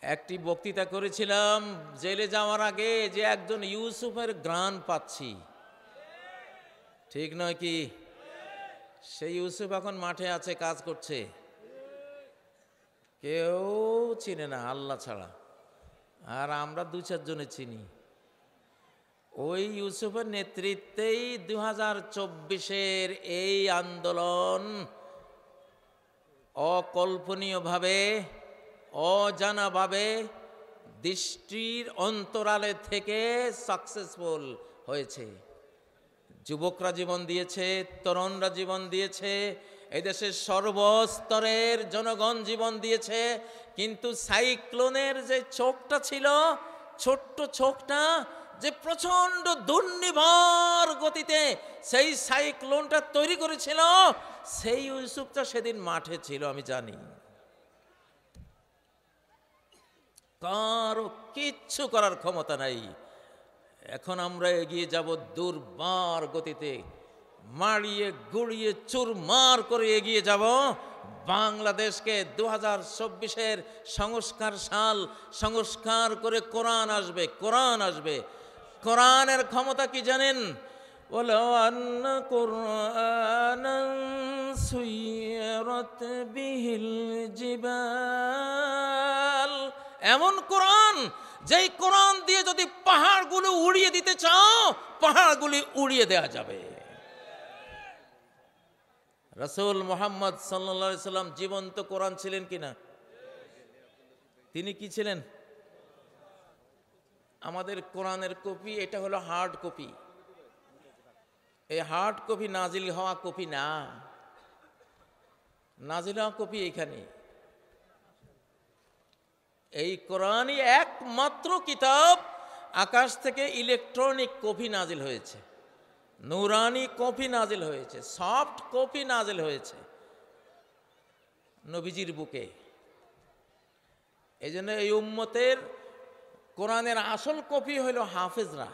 একটি বক্তৃতা করেছিলাম জেলে যাওয়ার আগে যে একজন ইউসুফের ঘ্রাণ পাচ্ছি, ঠিক নয় কি? সেই ইউসুফ এখন মাঠে আছে, কাজ করছে, কেউ চিনে না আল্লাহ ছাড়া, আর আমরা দু চারজনে চিনি। ওই ইউসুফের নেতৃত্বেই 2024-এর এই আন্দোলন অকল্পনীয়ভাবে, অজানাভাবে, দৃষ্টির অন্তরালে থেকে সাকসেসফুল হয়েছে। যুবকরা জীবন দিয়েছে, তরুণরা জীবন দিয়েছে, এই দেশের সর্বস্তরের জনগণ জীবন দিয়েছে। কিন্তু সাইক্লোনের যে চোখটা ছিল, ছোট্ট চোখটা, যে প্রচণ্ড দুর্নিবার গতিতে সেই সাইক্লোনটা তৈরি করেছিল, সেই ইউসুফটা সেদিন মাঠে ছিল, আমি জানি। কারো কিচ্ছু করার ক্ষমতা নাই। এখন আমরা এগিয়ে যাব দুর্বার গতিতে, মারিয়ে গুড়িয়ে চুরমার করে এগিয়ে যাব বাংলাদেশকে। 2024-এর সংস্কার সাল, সংস্কার করে কোরআন আসবে, কোরআন আসবে। কোরআনের ক্ষমতা কি জানেন? ওয়ালাউ আন্না কুরআনান সুয়িরাত বিহিল জিবাল, এমন কোরআন, যেই কোরআন দিয়ে যদি পাহাড়গুলো উড়িয়ে দিতে চাও, পাহাড়গুলি উড়িয়ে দেওয়া যাবে। রাসূল মুহাম্মদ সাল্লাল্লাহু আলাইহি সাল্লাম জীবন্ত কোরআন ছিলেন কিনা? তিনি কি ছিলেন? আমাদের কোরআনের কপি, এটা হলো হার্ড কপি। এই হার্ড কপি নাজিল হওয়া কপি না, নাজিল হওয়া কপি এইখানে। এই কোরআনই একমাত্র কিতাব আকাশ থেকে ইলেকট্রনিক কপি নাজিল হয়েছে, নুরানি কপি নাজিল হয়েছে, সফট কপি নাজিল হয়েছে নবীজির বুকে। এই জন্য এই উম্মতের কোরআনের আসল কপি হলো হাফেজরা।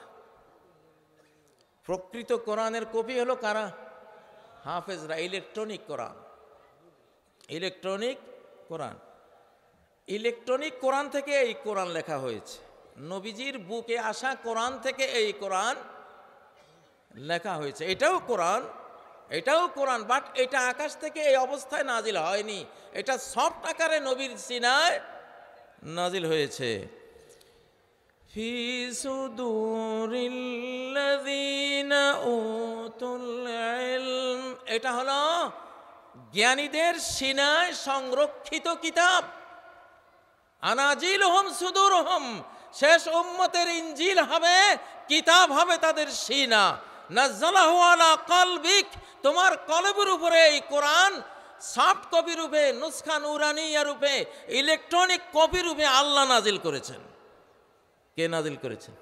প্রকৃত কোরআনের কপি হলো কারা? হাফেজরা। ইলেকট্রনিক কোরআন, ইলেকট্রনিক কোরআন, ইলেকট্রনিক কোরআন থেকে এই কোরআন লেখা হয়েছে। নবীজির বুকে আসা কোরআন থেকে এই কোরআন লেখা হয়েছে। এটাও কোরআন, এটাও কোরআন, বাট এটা আকাশ থেকে এই অবস্থায় নাজিল হয়নি, এটা সফট আকারে নবীর সিনায় নাজিল হয়েছে। ফি সুদুরিল্লাযিনা উতুল ইলম, এটা হলো জ্ঞানীদের সিনায় সংরক্ষিত কিতাব। আনাজিলুহুম সুদুরুহুম, শেষ উম্মতের ইনজিল হবে, কিতাব হবে তাদের সিনা। নাজ্জালাহু আলা কলবিক, তোমার কলবের উপরে এই কোরআন সফট কপি রূপে, নুসখা নুরানিয়া রূপে, ইলেকট্রনিক কপি রূপে আল্লাহ নাজিল করেছেন। কে নাজিল করেছেন?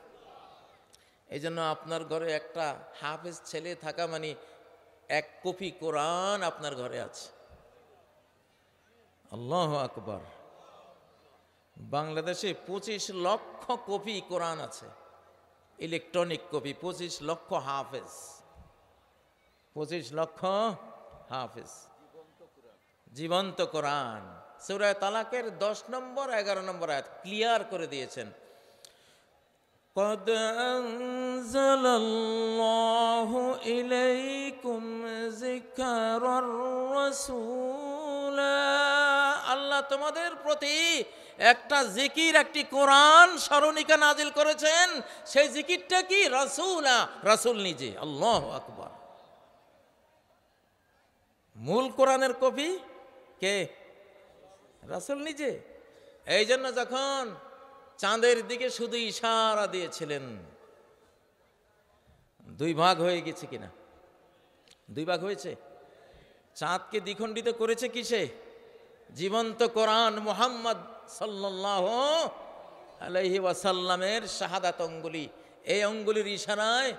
এই জন্য আপনার ঘরে একটা হাফেজ ছেলে থাকা মানে এক কপি কোরআন আপনার ঘরে আছে। আল্লাহু আকবার। বাংলাদেশে 25 লক্ষ কপি কোরআন আছে, ইলেকট্রনিক কপি। 25 লক্ষ হাফেজ, 25 লক্ষ হাফেজ, জীবন্ত কোরআন। সূরা তালাকের 10 নম্বর 11 নম্বর আয়াত ক্লিয়ার করে দিয়েছেন। قد أنزل الله إليكم ذكر الرسول, আল্লাহ তোমাদের প্রতি একটা জিকির, একটি কোরআন স্মরণিকা নাজিল করেছেন। সেই জিকিরটা কি? রাসূলা, রাসূল নিজে। আল্লাহু আকবার। মূল কোরআনের কপি কে? রাসূল নিজে। এই জন্য যখন চাঁদের দিকে শুধু ইশারা দিয়েছিলেন, 2 ভাগ হয়ে গেছে কিনা? 2 ভাগ হয়েছে। চাঁদকে দ্বিখণ্ডিত করেছে কিসে? জীবন্ত কোরআন মুহাম্মদ সাল্লাল্লাহু আলাইহি ওয়াসাল্লামের শাহাদাত অঙ্গুলি, এই অঙ্গুলির ইশারায়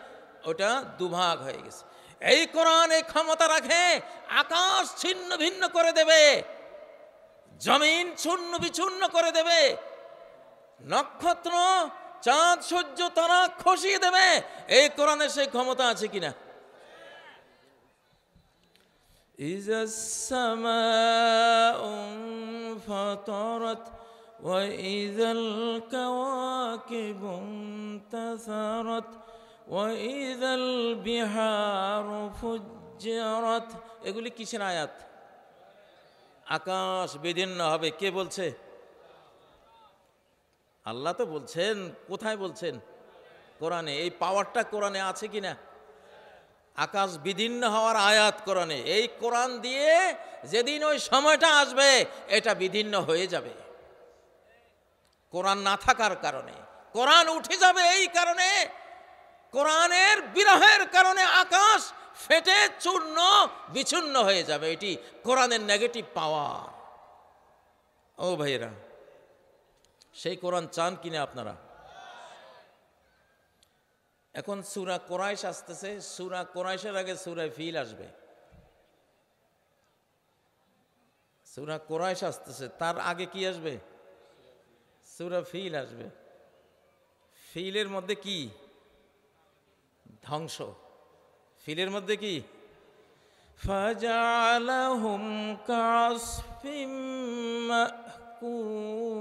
ওটা 2 ভাগ হয়ে গেছে। এই কোরআন এই ক্ষমতা রাখে আকাশ ছিন্ন ভিন্ন করে দেবে, জমিন চূর্ণ বিচূর্ণ করে দেবে, নক্ষত্র চাঁদ সূর্য তারা খসিয়ে দেবে। এই কোরআনের সেই ক্ষমতা আছে কিনা? ইজাস সামাউ ফাতারাত وإذا الكواكب انتثرت وإذا البحار فجرت। এগুলি কিসের আয়াত? আকাশ বিদীর্ণ হবে। কে বলছে? আল্লাহ তো বলছেন। কোথায় বলছেন? কোরআনে। এই পাওয়ারটা কোরআনে আছে কিনা? আকাশ বিদীর্ণ হওয়ার আয়াত কোরআনে। এই কোরআন দিয়ে যেদিন ওই সময়টা আসবে এটা বিদীর্ণ হয়ে যাবে। কোরআন না থাকার কারণে, কোরআন উঠে যাবে এই কারণে, কোরআনের বিরহের কারণে আকাশ ফেটে চূর্ণ বিচূর্ণ হয়ে যাবে। এটি কোরআনের নেগেটিভ পাওয়ার। ও ভাইরা, সেই কোরআন চান কিনা আপনারা? এখন সূরা কোরাইশ আসতেছে। সূরা কোরাইশের আগে সূরা ফিল আসবে। সূরা কোরাইশ আসতেছে, তার আগে কি আসবে? সূরা ফিল আসবে। ফিলের মধ্যে কি? ধ্বংস। ফিলের মধ্যে কি? ফাজআলাহুম কাসফিম মাকুল।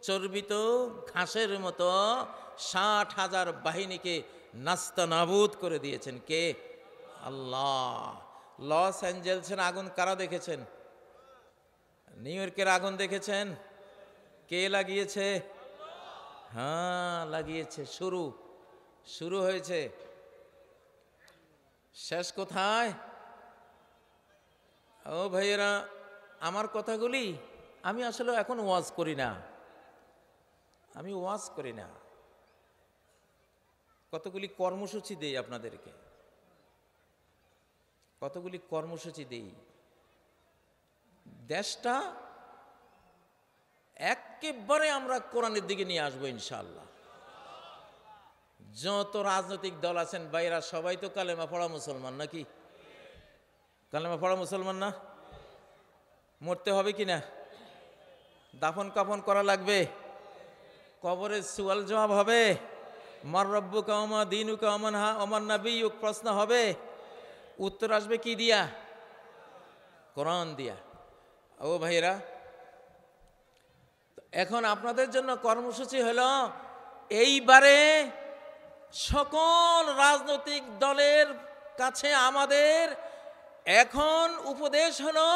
চর্বিত ঘাসের মতো ৬০,০০০ বাহিনীকে নাস্তানাবুদ করে দিয়েছেন। কে? আল্লাহ। লস অ্যাঞ্জেলসের আগুন কারা দেখেছেন? নিউ ইয়র্কের আগুন দেখেছেন? কে লাগিয়েছে? হ্যাঁ, লাগিয়েছে। শুরু হয়েছে। শেষ কোথায়? ও ভাইয়েরা, আমার কথাগুলি আমি আসলে এখন ওয়াজ করি না। আমি ওয়াজ করি না, কতগুলি কর্মসূচি দেই আপনাদেরকে, কতগুলি কর্মসূচি দেই। দেশটা একেবারে আমরা কোরআনের দিকে নিয়ে আসবো ইনশাআল্লাহ। যত রাজনৈতিক দল আছেন ভাইরা, সবাই তো কালেমা পড়া মুসলমান নাকি? কালেমা পড়া মুসলমান না? মরতে হবে কি না? দাফন কাফন করা লাগবে? কবরের সুয়াল জবাব হবে? মার রব্বুকা ওমা দীনুকা ওমান নাবিয়্যুক প্রশ্ন হবে। উত্তর আসবে কি দিয়া? কোরআন দিয়া। ও ভাইরা, এখন আপনাদের জন্য কর্মসূচি হলো, এইবারে সকল রাজনৈতিক দলের কাছে আমাদের এখন উপদেশ হলো,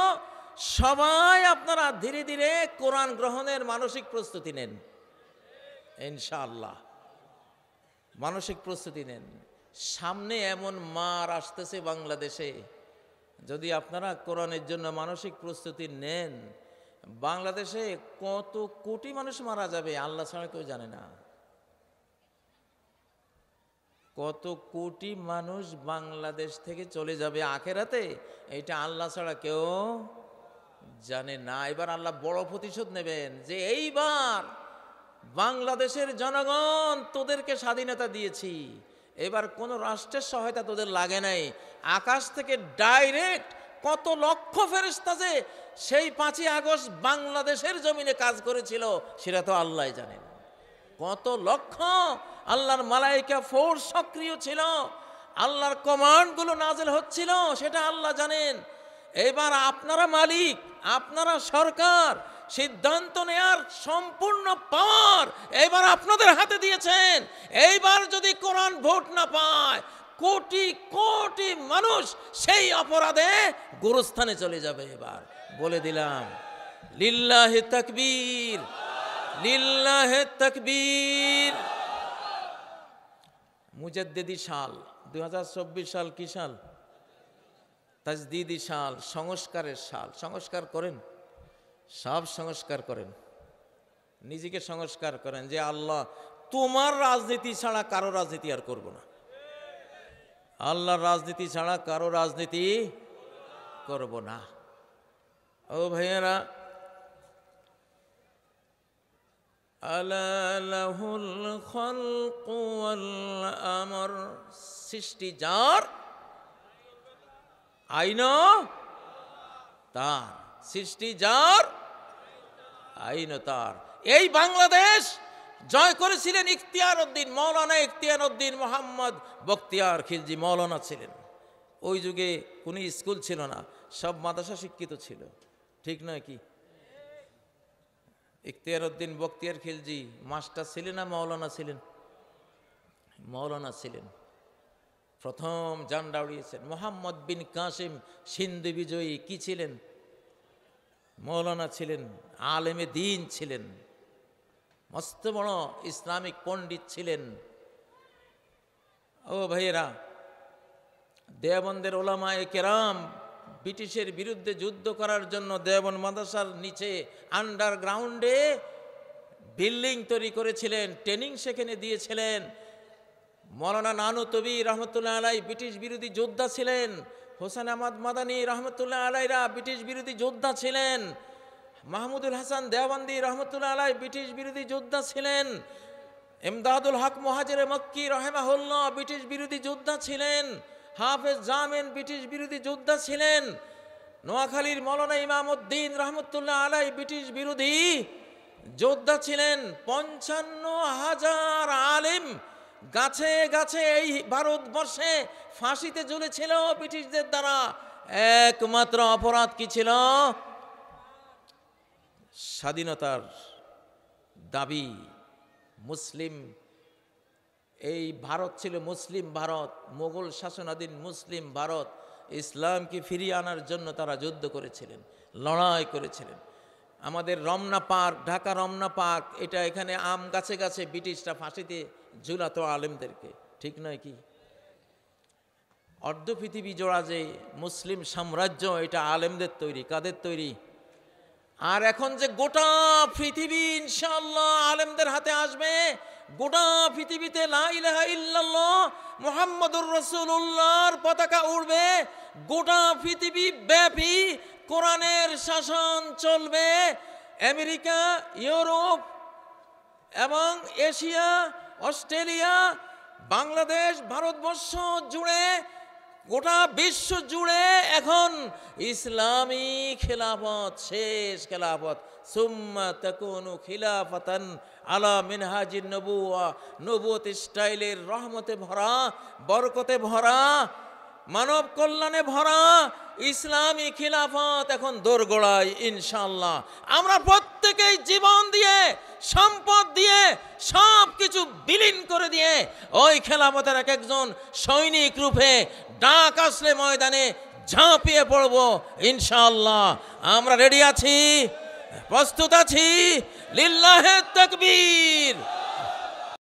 সবাই আপনারা ধীরে ধীরে কোরআন গ্রহণের মানসিক প্রস্তুতি নেন ইনশাআল্লাহ। মানসিক প্রস্তুতি নেন। সামনে এমন মার আসতেছে বাংলাদেশে, যদি আপনারা কোরআনের জন্য মানসিক প্রস্তুতি নেন, বাংলাদেশে কত কোটি মানুষ মারা যাবে আল্লাহ ছাড়া কেউ জানে না। কত কোটি মানুষ বাংলাদেশ থেকে চলে যাবে আখেরাতে, এটা আল্লাহ ছাড়া কেউ জানে না। এবার আল্লাহ বড় প্রতিশোধ নেবেন যে এইবার বাংলাদেশের জনগণ তোদেরকে স্বাধীনতা দিয়েছি, এবার কোন রাষ্ট্রের সহায়তা তোদের লাগে নাই। আকাশ থেকে ডাইরেক্ট কত লক্ষ ফেরেশতা যে সেই 5ই আগস্ট বাংলাদেশের জমিনে কাজ করেছিল সেটা তো আল্লাহ জানেন। কত লক্ষ আল্লাহর মালাইকা ফোর্স সক্রিয় ছিল, আল্লাহর কমান্ডগুলো নাজেল হচ্ছিল, সেটা আল্লাহ জানেন। এবার আপনারা মালিক, আপনারা সরকার, সিদ্ধান্ত নেয়ার সম্পূর্ণ পাওয়ার এবার আপনাদের হাতে দিয়েছেন। এইবার যদি কোরআন ভোট না পায়, কোটি কোটি মানুষ সেই অপরাধে গোরস্থানে চলে যাবে। এবার বলে দিলাম, লিল্লাহি তাকবীর, লিল্লাহি তাকবীর। মুজাদ্দিদি সাল 2024 সাল কি সাল? তাজদিদি সাল, সংস্কারের সাল। সংস্কার করেন, সব সংস্কার করেন, নিজেকে সংস্কার করেন যে আল্লাহ তোমার রাজনীতি ছাড়া কারো রাজনীতি আর করব না। আল্লাহর রাজনীতি ছাড়া কারো রাজনীতি করব না। ও ভাইয়েরা, আলা লাহুল খালকু ওয়াল আমর, সৃষ্টি যার, আইন তার। সৃষ্টি যার, আইন তার। এই বাংলাদেশ জয় করেছিলেন ইখতিয়ার উদ্দিন, মৌলানা ইখতিয়ার উদ্দিন মোহাম্মদ বখতিয়ার খিলজি মৌলানা ছিলেন। ওই যুগে কোনো স্কুল ছিল না, সব মাদ্রাসা শিক্ষিত ছিল, ঠিক নয় কি? ইখতিয়ার উদ্দিন বখতিয়ার খিলজি মাস্টার ছিলেন না মৌলানা ছিলেন? মৌলানা ছিলেন। প্রথম জান্ডা উড়িয়েছেন। মোহাম্মদ বিন কাসিম সিন্ধু বিজয়ী কি ছিলেন? মৌলানা ছিলেন, আলেমে দ্বীন ছিলেন, মস্ত বড় ইসলামিক পণ্ডিত ছিলেন। ও ভাইয়েরা, দেওবন্দের ওলামায়ে কেরাম ব্রিটিশের বিরুদ্ধে যুদ্ধ করার জন্য দেওবন্দ মাদ্রাসার নিচে আন্ডারগ্রাউন্ডে বিল্ডিং তৈরি করেছিলেন, ট্রেনিং সেখানে দিয়েছিলেন। মৌলানা নানুতবি রহমতুল্লাহ আলাই ব্রিটিশ বিরোধী যোদ্ধা ছিলেন। হোসেন আহমদ মাদানী রহমতুল্লাহ আলাইরা ব্রিটিশ বিরোধী যোদ্ধা ছিলেন। মাহমুদুল হাসান দেওবন্দি রহমতুল্লাহ আলাই ব্রিটিশ বিরোধী যোদ্ধা ছিলেন। ইমদাদুল হক মুহাজিরে মক্কি রহেমাহুল্লাহ ব্রিটিশ বিরোধী যোদ্ধা ছিলেন। হাফেজ জামিন ব্রিটিশ বিরোধী যোদ্ধা ছিলেন। নোয়াখালীর মৌলানা ইমামউদ্দিন রহমতুল্লাহ আলাই ব্রিটিশ বিরোধী যোদ্ধা ছিলেন। 55,000 আলেম গাছে গাছে এই ভারতবর্ষে ফাঁসিতে ঝুলেছিল ব্রিটিশদের দ্বারা। একমাত্র অপরাধ কি ছিল? স্বাধীনতার দাবি। মুসলিম, এই ভারত ছিল মুসলিম ভারত, মোগল শাসনাধীন মুসলিম ভারত। ইসলামকে ফিরিয়ে আনার জন্য তারা যুদ্ধ করেছিলেন, লড়াই করেছিলেন। আমাদের রমনা পার্ক, ঢাকা রমনা পার্ক, এটা এখানে আম গাছে গাছে ব্রিটিশরা ফাঁসিতে ঝুলাতো আলেমদেরকে, ঠিক নয় কি? অর্ধ পৃথিবী জোড়া যে মুসলিম সাম্রাজ্য, এটা আলেমদের তৈরি। কাদের তৈরি? আর এখন যে গোটা পৃথিবী ইনশাআল্লাহ আলেমদের হাতে আসবে, গোটা পৃথিবীতে লা ইলাহা ইল্লাল্লাহ মুহাম্মাদুর রাসূলুল্লাহর পতাকা উড়বে, গোটা পৃথিবী ব্যাপী কোরআনের শাসন চলবে। আমেরিকা, ইউরোপ এবং এশিয়া, অস্ট্রেলিয়া, বাংলাদেশ, ভারতবর্ষ জুড়ে, গোটা বিশ্ব জুড়ে এখন ইসলামী খিলাফত, শেষ খিলাফত। সুম্মা তাকুনু খিলাফাতান আলা মিনহাজিন নবুওয়া, নবুয়ত স্টাইলের রহমতে ভরা, বরকতে ভরা, মানব কল্যাণে ভরা ইসলামী খিলাফত এখন দোরগোড়ায় ইনশাআল্লাহ। আমরা প্রত্যেকেই জীবন দিয়ে, সম্পদ দিয়ে, সব কিছু বিলীন করে দিয়ে ওই খেলাফতের এক একজন সৈনিক রূপে ডাক আসলে ময়দানে ঝাঁপিয়ে পড়ব ইনশাআল্লাহ। আমরা রেডি আছি, প্রস্তুত আছি। লিল্লাহে তাকবীর।